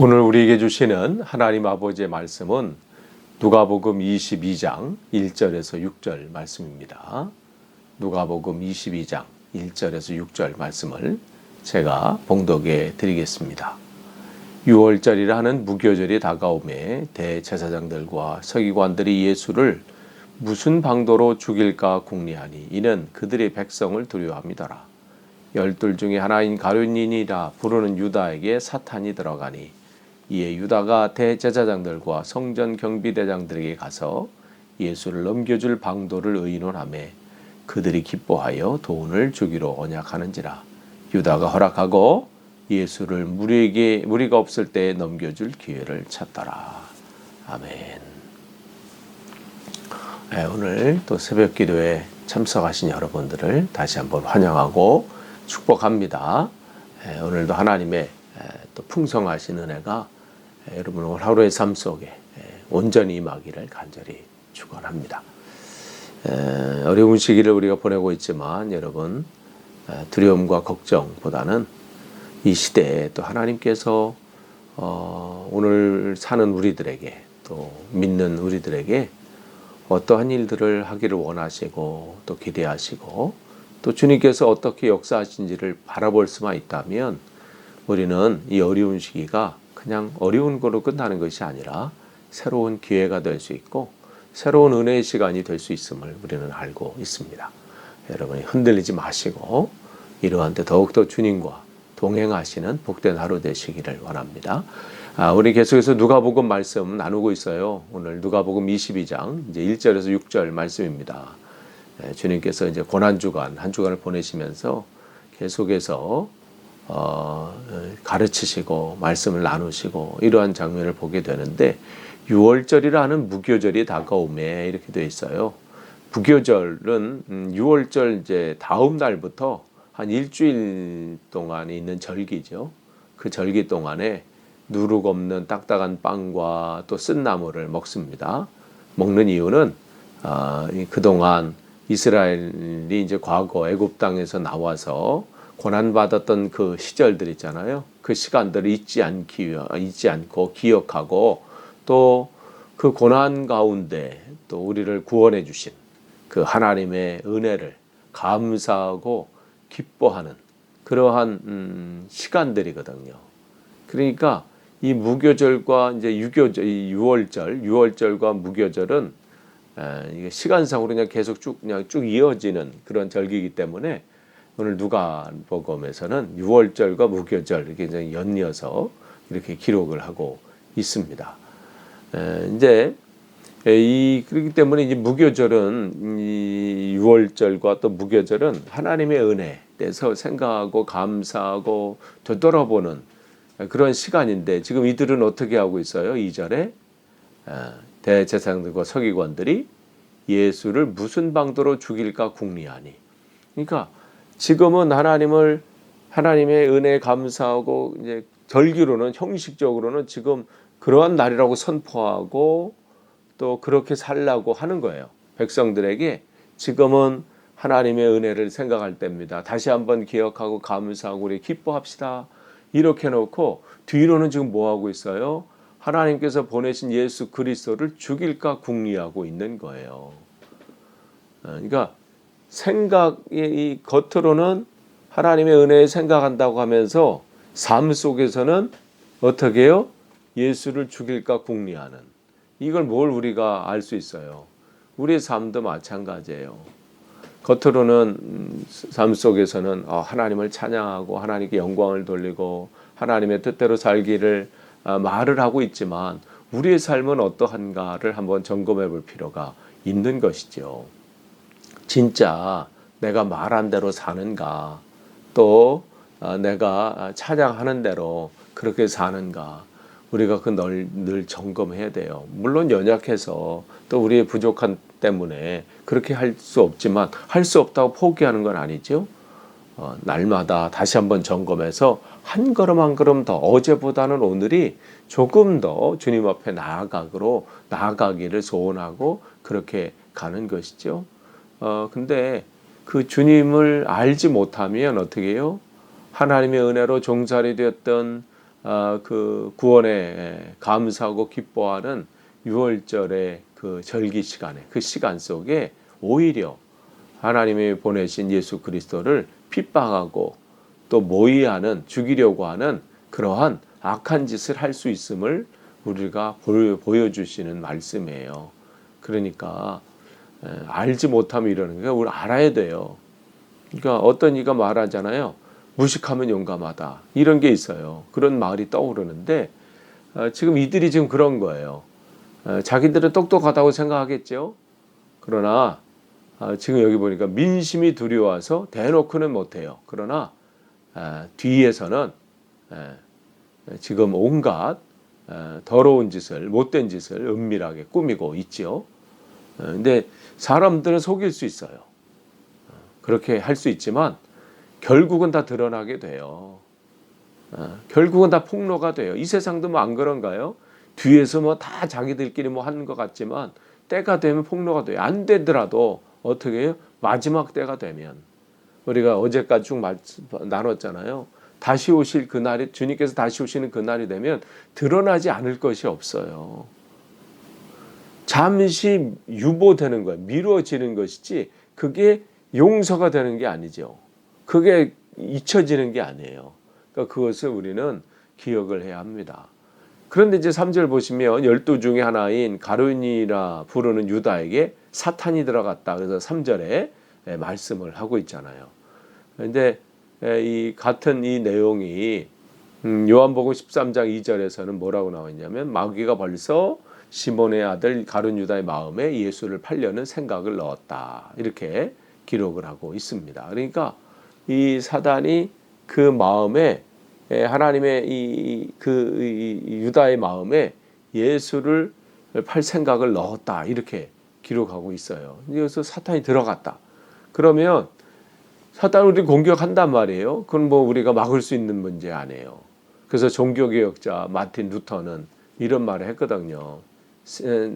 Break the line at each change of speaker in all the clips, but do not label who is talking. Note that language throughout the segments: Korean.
오늘 우리에게 주시는 하나님 아버지의 말씀은 누가복음 22장 1절에서 6절 말씀입니다. 누가복음 22장 1절에서 6절 말씀을 제가 봉독해 드리겠습니다. 6월절이라는 무교절이 다가오매 대제사장들과 서기관들이 예수를 무슨 방도로 죽일까 궁리하니 이는 그들의 백성을 두려워함이더라. 12 중에 하나인 가룟유다인이라 부르는 유다에게 사탄이 들어가니 이에 유다가 대제사장들과 성전 경비대장들에게 가서 예수를 넘겨줄 방도를 의논하며 그들이 기뻐하여 돈을 주기로 언약하는지라. 유다가 허락하고 예수를 무리가 없을 때 넘겨줄 기회를 찾더라. 아멘. 오늘 또 새벽 기도에 참석하신 여러분들을 다시 한번 환영하고 축복합니다. 오늘도 하나님의 또 풍성하신 은혜가 여러분 오늘 하루의 삶 속에 온전히 임하기를 간절히 축원합니다. 어려운 시기를 우리가 보내고 있지만 여러분 두려움과 걱정보다는 이 시대에 또 하나님께서 오늘 사는 우리들에게 또 믿는 우리들에게 어떠한 일들을 하기를 원하시고 또 기대하시고 또 주님께서 어떻게 역사하신지를 바라볼 수만 있다면 우리는 이 어려운 시기가 그냥 어려운 거로 끝나는 것이 아니라 새로운 기회가 될 수 있고 새로운 은혜의 시간이 될 수 있음을 우리는 알고 있습니다. 여러분이 흔들리지 마시고 이러한 때 더욱더 주님과 동행하시는 복된 하루 되시기를 원합니다. 우리 계속해서 누가복음 말씀 나누고 있어요. 오늘 누가복음 22장 이제 1절에서 6절 말씀입니다. 주님께서 이제 고난주간 한 주간을 보내시면서 계속해서 가르치시고 말씀을 나누시고 이러한 장면을 보게 되는데 6월절이라는 무교절이 다가오매 이렇게 되어 있어요. 무교절은 6월절 이제 다음 날부터 한 일주일 동안 있는 절기죠. 그 절기 동안에 누룩 없는 딱딱한 빵과 또 쓴나물을 먹습니다. 먹는 이유는 그동안 이스라엘이 이제 과거 애굽 땅에서 나와서 고난받았던 그 시절들 있잖아요. 그 시간들을 잊지 않고 기억하고 또 그 고난 가운데 또 우리를 구원해 주신 그 하나님의 은혜를 감사하고 기뻐하는 그러한 시간들이거든요. 그러니까 이 무교절과 이제 유월절과 무교절은 이게 시간상으로 그냥 계속 쭉 이어지는 그런 절기이기 때문에 오늘 누가복음에서는 유월절과 무교절 이렇게 이제 연이어서 이렇게 기록을 하고 있습니다. 이제 그렇기 때문에 이제 무교절은 이 유월절과 또 무교절은 하나님의 은혜에 대해서 생각하고 감사하고 되돌아보는 그런 시간인데 지금 이들은 어떻게 하고 있어요? 2절에 대제사장들과 서기관들이 예수를 무슨 방도로 죽일까 궁리하니. 그러니까 지금은 하나님의 은혜에 감사하고 이제 절기로는 형식적으로는 지금 그러한 날이라고 선포하고 또 그렇게 살라고 하는 거예요. 백성들에게 지금은 하나님의 은혜를 생각할 때입니다. 다시 한번 기억하고 감사하고 우리 기뻐합시다. 이렇게 해놓고 뒤로는 지금 뭐 하고 있어요? 하나님께서 보내신 예수 그리스도를 죽일까 궁리하고 있는 거예요. 그러니까 생각이 겉으로는 하나님의 은혜에 생각한다고 하면서 삶 속에서는 어떻게 해요? 예수를 죽일까 궁리하는. 이걸 뭘 우리가 알 수 있어요? 우리의 삶도 마찬가지예요. 겉으로는 삶 속에서는 하나님을 찬양하고 하나님께 영광을 돌리고 하나님의 뜻대로 살기를 말을 하고 있지만 우리의 삶은 어떠한가를 한번 점검해 볼 필요가 있는 것이죠. 진짜 내가 말한 대로 사는가, 또 내가 찬양하는 대로 그렇게 사는가, 우리가 늘 점검해야 돼요. 물론 연약해서 또 우리의 부족한 때문에 그렇게 할 수 없지만 할 수 없다고 포기하는 건 아니죠. 날마다 다시 한번 점검해서 한 걸음 한 걸음 더 어제보다는 오늘이 조금 더 주님 앞에 나아가기를 소원하고 그렇게 가는 것이죠. 근데 그 주님을 알지 못하면 어떻게 해요? 하나님의 은혜로 종살이 되었던 그 구원에 감사하고 기뻐하는 유월절의 그 절기 시간에 그 시간 속에 오히려 하나님이 보내신 예수 그리스도를 핍박하고 또 모의하는 죽이려고 하는 그러한 악한 짓을 할 수 있음을 우리가 보여주시는 말씀이에요. 그러니까 알지 못하면 이러는 거 우리 알아야 돼요. 그러니까 어떤 이가 말하잖아요. 무식하면 용감하다. 이런 게 있어요. 그런 말이 떠오르는데 지금 이들이 지금 그런 거예요. 자기들은 똑똑하다고 생각하겠죠. 그러나 지금 여기 보니까 민심이 두려워서 대놓고는 못해요. 그러나 뒤에서는 지금 온갖 더러운 짓을 못된 짓을 은밀하게 꾸미고 있죠. 근데 사람들은 속일 수 있어요. 그렇게 할 수 있지만 결국은 다 드러나게 돼요. 결국은 다 폭로가 돼요. 이 세상도 뭐 안 그런가요? 뒤에서 뭐 다 자기들끼리 뭐 하는 것 같지만 때가 되면 폭로가 돼요. 안 되더라도 어떻게 해요? 마지막 때가 되면 우리가 어제까지 쭉 나눴잖아요. 다시 오실 그날이 주님께서 다시 오시는 그날이 되면 드러나지 않을 것이 없어요. 잠시 유보되는 거예요. 미뤄지는 것이지 그게 용서가 되는 게 아니죠. 그게 잊혀지는 게 아니에요. 그러니까 그것을 우리는 기억을 해야 합니다. 그런데 이제 3절 보시면 12 중에 하나인 가룟이라 부르는 유다에게 사탄이 들어갔다. 그래서 3절에 말씀을 하고 있잖아요. 그런데 이 같은 이 내용이 요한복음 13장 2절에서는 뭐라고 나와 있냐면 마귀가 벌써 시몬의 아들 가룟 유다의 마음에 예수를 팔려는 생각을 넣었다. 이렇게 기록을 하고 있습니다. 그러니까 이 사단이 그 마음에 하나님의 이 유다의 마음에 예수를 팔 생각을 넣었다. 이렇게 기록하고 있어요. 그래서 사탄이 들어갔다. 그러면 사탄을 우리 공격한단 말이에요. 그건 뭐 우리가 막을 수 있는 문제 아니에요. 그래서 종교개혁자 마틴 루터는 이런 말을 했거든요.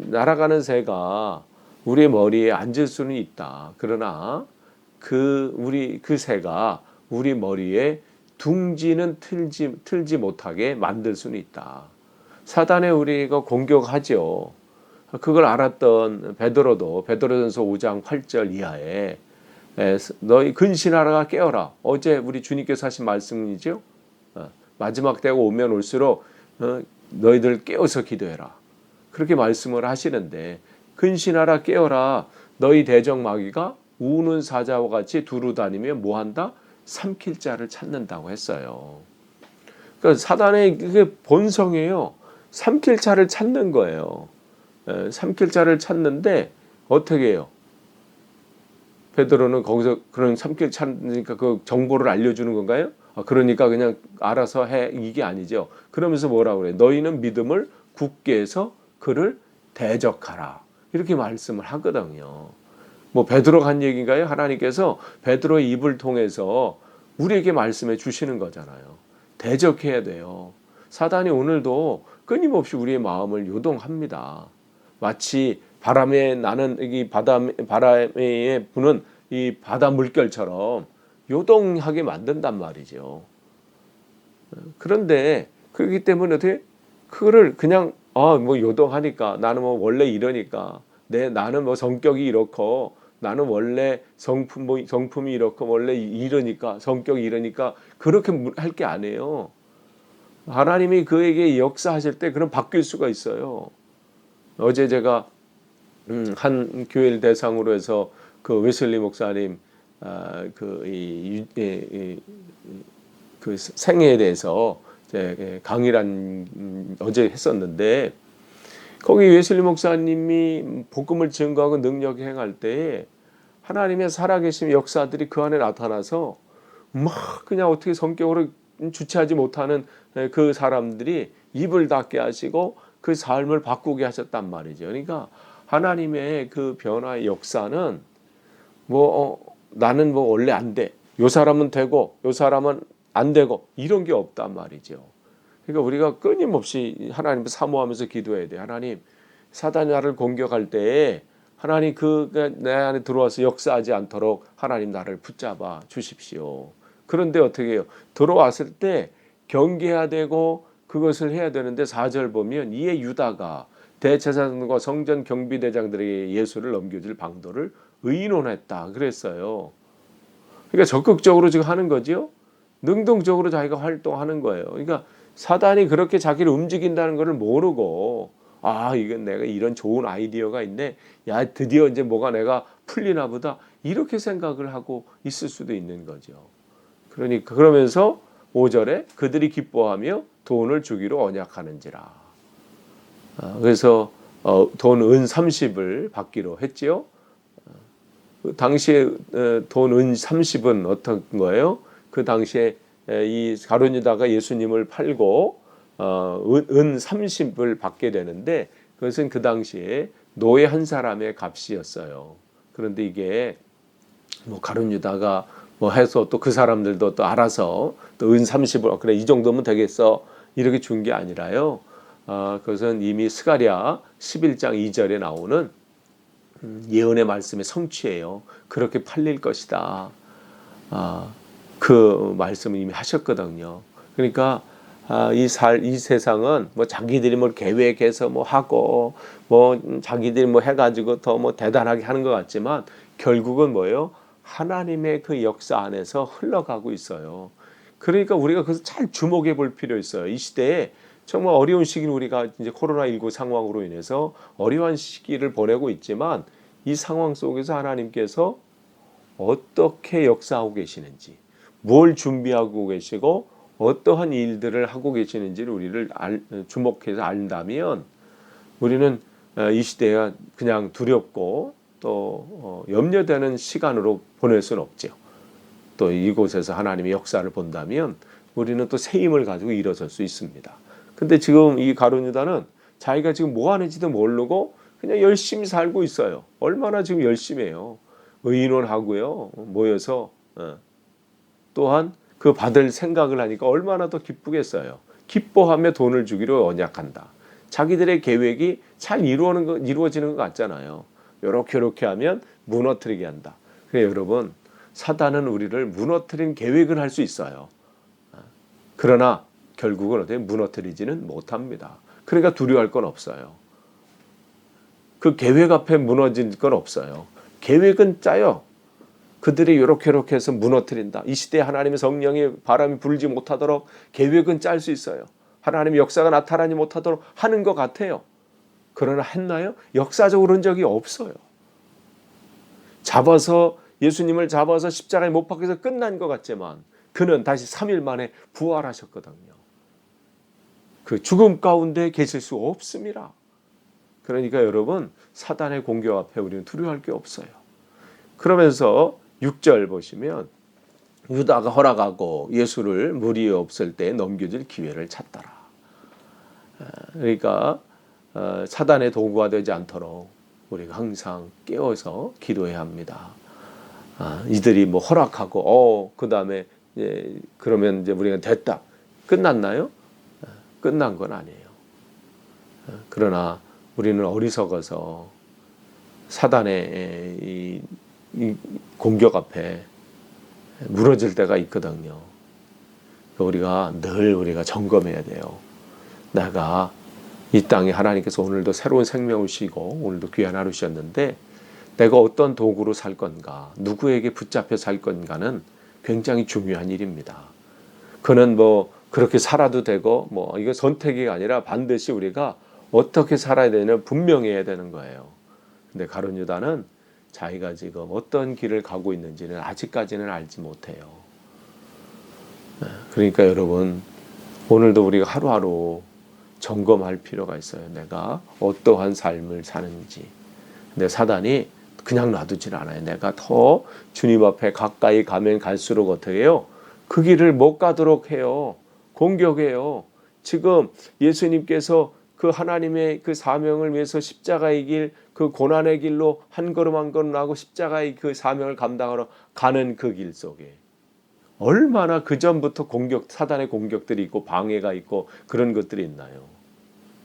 날아가는 새가 우리 머리에 앉을 수는 있다. 그러나 그 새가 우리 머리에 둥지는 틀지 못하게 만들 수는 있다. 사단에 우리가 공격하죠. 그걸 알았던 베드로도 베드로전서 5장 8절 이하에 너희 근신하라가 깨어라. 어제 우리 주님께서 하신 말씀이죠. 마지막 때가 오면 올수록 너희들 깨어서 기도해라. 그렇게 말씀을 하시는데 근신하라 깨어라. 너희 대적 마귀가 우는 사자와 같이 두루 다니며 뭐한다? 삼킬 자를 찾는다고 했어요. 그러니까 사단의 그게 본성이에요. 삼킬 자를 찾는 거예요. 삼킬 자를 찾는데 어떻게 해요? 베드로는 거기서 그런 삼킬 찾으니까 그 정보를 알려주는 건가요? 그러니까 그냥 알아서 해 이게 아니죠. 그러면서 뭐라고 그래요? 너희는 믿음을 굳게 해서 그를 대적하라. 이렇게 말씀을 하거든요. 뭐 베드로가 한 얘기인가요? 하나님께서 베드로의 입을 통해서 우리에게 말씀해 주시는 거잖아요. 대적해야 돼요. 사단이 오늘도 끊임없이 우리의 마음을 요동합니다. 마치 바람에 나는 이 바람에 부는 이 바다 물결처럼 요동하게 만든단 말이죠. 그런데 그렇기 때문에 어떻게 그거를 그냥 뭐 요동하니까 나는 뭐 원래 이러니까 나는 뭐 성격이 이렇고 나는 원래 성품이 이렇고 원래 이러니까 성격이 이러니까 그렇게 할 게 아니에요. 하나님이 그에게 역사하실 때 그럼 바뀔 수가 있어요. 어제 제가 한 교회를 대상으로 해서 그 웨슬리 목사님 그 생애에 대해서 강의를 어제 했었는데 거기 웨슬리 목사님이 복음을 증거하고 능력 행할 때에 하나님의 살아계신 역사들이 그 안에 나타나서 막 그냥 어떻게 성격으로 주체하지 못하는 그 사람들이 입을 닫게 하시고 그 삶을 바꾸게 하셨단 말이죠. 그러니까 하나님의 그 변화의 역사는 나는 뭐 원래 안 돼. 요 사람은 되고 요 사람은 안 되고 이런 게 없단 말이죠. 그러니까 우리가 끊임없이 하나님을 사모하면서 기도해야 돼요. 하나님, 사단이 나를 공격할 때에 하나님 내 안에 들어와서 역사하지 않도록 하나님 나를 붙잡아 주십시오. 그런데 어떻게 해요? 들어왔을 때 경계해야 되고 그것을 해야 되는데 4절 보면 이에 유다가 대제사장과 성전 경비대장들에게 예수를 넘겨줄 방도를 의논했다 그랬어요. 그러니까 적극적으로 지금 하는 거죠. 능동적으로 자기가 활동하는 거예요. 그러니까 사단이 그렇게 자기를 움직인다는 것을 모르고 이건 내가 이런 좋은 아이디어가 있네. 야, 드디어 이제 뭐가 내가 풀리나 보다. 이렇게 생각을 하고 있을 수도 있는 거죠. 그러니까 그러면서 5절에 그들이 기뻐하며 돈을 주기로 언약하는지라. 그래서 돈 은 30을 받기로 했지요. 당시에 돈 은 30은 어떤 거예요? 그 당시에 이 가룟 유다가 예수님을 팔고 은 30을 받게 되는데 그것은 그 당시에 노예 한 사람의 값이었어요. 그런데 이게 뭐 가룟 유다가 뭐 해서 또 그 사람들도 또 알아서 또 은 30을 그래 이 정도면 되겠어 이렇게 준 게 아니라요. 그것은 이미 스가랴 11장 2절에 나오는 예언의 말씀의 성취예요. 그렇게 팔릴 것이다. 그 말씀을 이미 하셨거든요. 그러니까 이 세상은 뭐 자기들이 뭐 계획해서 뭐 하고 뭐 자기들이 뭐 해가지고 더 뭐 대단하게 하는 것 같지만 결국은 뭐예요? 하나님의 그 역사 안에서 흘러가고 있어요. 그러니까 우리가 그것을 잘 주목해 볼 필요 있어요. 이 시대에 정말 어려운 시기를 우리가 이제 코로나19 상황으로 인해서 어려운 시기를 보내고 있지만 이 상황 속에서 하나님께서 어떻게 역사하고 계시는지, 뭘 준비하고 계시고 어떠한 일들을 하고 계시는지를 우리를 주목해서 안다면 우리는 이 시대가 그냥 두렵고 또 염려되는 시간으로 보낼 수는 없죠. 또 이곳에서 하나님의 역사를 본다면 우리는 또 새 힘을 가지고 일어설 수 있습니다. 근데 지금 이 가룟 유다는 자기가 지금 뭐 하는지도 모르고 그냥 열심히 살고 있어요. 얼마나 지금 열심히 해요. 의논하고요. 모여서 또한 그 받을 생각을 하니까 얼마나 더 기쁘겠어요. 기뻐하며 돈을 주기로 언약한다. 자기들의 계획이 잘 이루어지는 것 같잖아요. 이렇게 하면 무너뜨리게 한다. 그래서 여러분 사단은 우리를 무너뜨린 계획은 할 수 있어요. 그러나 결국은 어떻게 무너뜨리지는 못합니다. 그러니까 두려워할 건 없어요. 그 계획 앞에 무너질 건 없어요. 계획은 짜요. 그들이 이렇게 해서 무너뜨린다. 이 시대에 하나님의 성령의 바람이 불지 못하도록 계획은 짤 수 있어요. 하나님의 역사가 나타나지 못하도록 하는 것 같아요. 그러나 했나요? 역사적으로는 적이 없어요. 예수님을 잡아서 십자가에 못 박혀서 끝난 것 같지만 그는 다시 3일 만에 부활하셨거든요. 그 죽음 가운데 계실 수 없습니다. 그러니까 여러분 사단의 공격 앞에 우리는 두려워할 게 없어요. 그러면서 6절 보시면 유다가 허락하고 예수를 무리 없을 때 넘겨줄 기회를 찾더라. 그러니까 사단의 도구가 되지 않도록 우리가 항상 깨어서 기도해야 합니다. 이들이 뭐 허락하고 그 다음에 그러면 이제 우리가 됐다 끝났나요? 끝난 건 아니에요. 그러나 우리는 어리석어서 사단의 이 공격 앞에 무너질 때가 있거든요. 우리가 점검해야 돼요. 내가 이 땅에 하나님께서 오늘도 새로운 생명을 주시고 오늘도 귀한 하루 주셨는데 내가 어떤 도구로 살 건가, 누구에게 붙잡혀 살 건가는 굉장히 중요한 일입니다. 그는 뭐 그렇게 살아도 되고 뭐 이거 선택이 아니라 반드시 우리가 어떻게 살아야 되는 분명해야 되는 거예요. 근데 가룟 유다는 자기가 지금 어떤 길을 가고 있는지는 아직까지는 알지 못해요. 그러니까 여러분 오늘도 우리가 하루하루 점검할 필요가 있어요. 내가 어떠한 삶을 사는지. 근데 사단이 그냥 놔두질 않아요. 내가 더 주님 앞에 가까이 가면 갈수록 어떻게 해요? 그 길을 못 가도록 해요. 공격해요. 지금 예수님께서 그 하나님의 그 사명을 위해서 십자가의 길, 그 고난의 길로 한 걸음 한 걸음 나고 십자가의 그 사명을 감당하러 가는 그 길 속에 얼마나 그 전부터 사단의 공격들이 있고 방해가 있고 그런 것들이 있나요?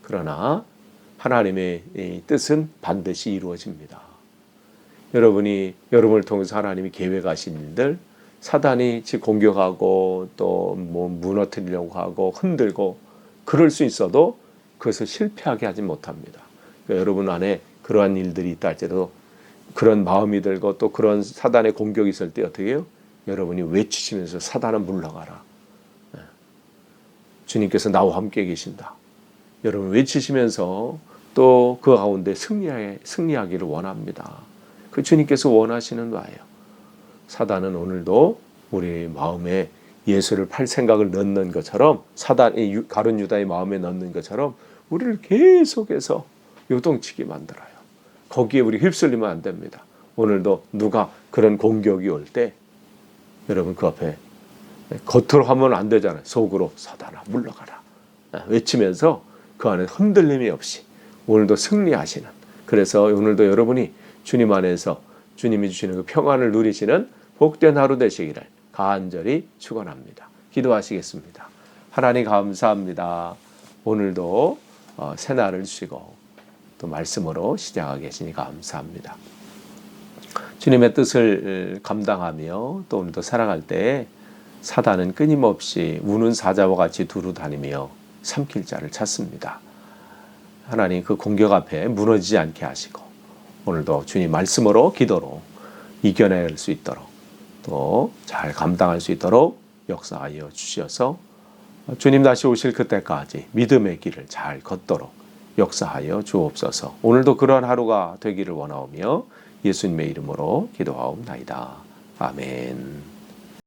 그러나 하나님의 뜻은 반드시 이루어집니다. 여러분을 통해서 하나님이 계획하신 일들, 사단이 공격하고 또 뭐 무너뜨리려고 하고 흔들고 그럴 수 있어도 그것을 실패하게 하지 못합니다. 그러니까 여러분 안에 그러한 일들이 있다 할지라도 그런 마음이 들고 또 그런 사단의 공격이 있을 때 어떻게 해요? 여러분이 외치시면서 사단아 물러가라. 주님께서 나와 함께 계신다. 여러분 외치시면서 또 그 가운데 승리하기를 원합니다. 그 주님께서 원하시는 바예요. 사단은 오늘도 우리 마음에 예수를 팔 생각을 넣는 것처럼 사단이 가룟 유다의 마음에 넣는 것처럼 우리를 계속해서 요동치게 만들어요. 거기에 우리 휩쓸리면 안 됩니다. 오늘도 누가 그런 공격이 올 때 여러분 그 앞에 겉으로 하면 안 되잖아요. 속으로 사단아 물러가라 외치면서 그 안에 흔들림이 없이 오늘도 승리하시는, 그래서 오늘도 여러분이 주님 안에서 주님이 주시는 그 평안을 누리시는 복된 하루 되시기를 간절히 축원합니다. 기도하시겠습니다. 하나님 감사합니다. 오늘도 새날을 주시고 또 말씀으로 시작하게 계시니 감사합니다. 주님의 뜻을 감당하며 또 오늘도 살아갈 때 사단은 끊임없이 우는 사자와 같이 두루 다니며 삼킬 자를 찾습니다. 하나님 그 공격 앞에 무너지지 않게 하시고 오늘도 주님 말씀으로 기도로 이겨낼 수 있도록 또 잘 감당할 수 있도록 역사하여 주시어서 주님 다시 오실 그때까지 믿음의 길을 잘 걷도록 역사하여 주옵소서. 오늘도 그러한 하루가 되기를 원하오며 예수님의 이름으로 기도하옵나이다. 아멘.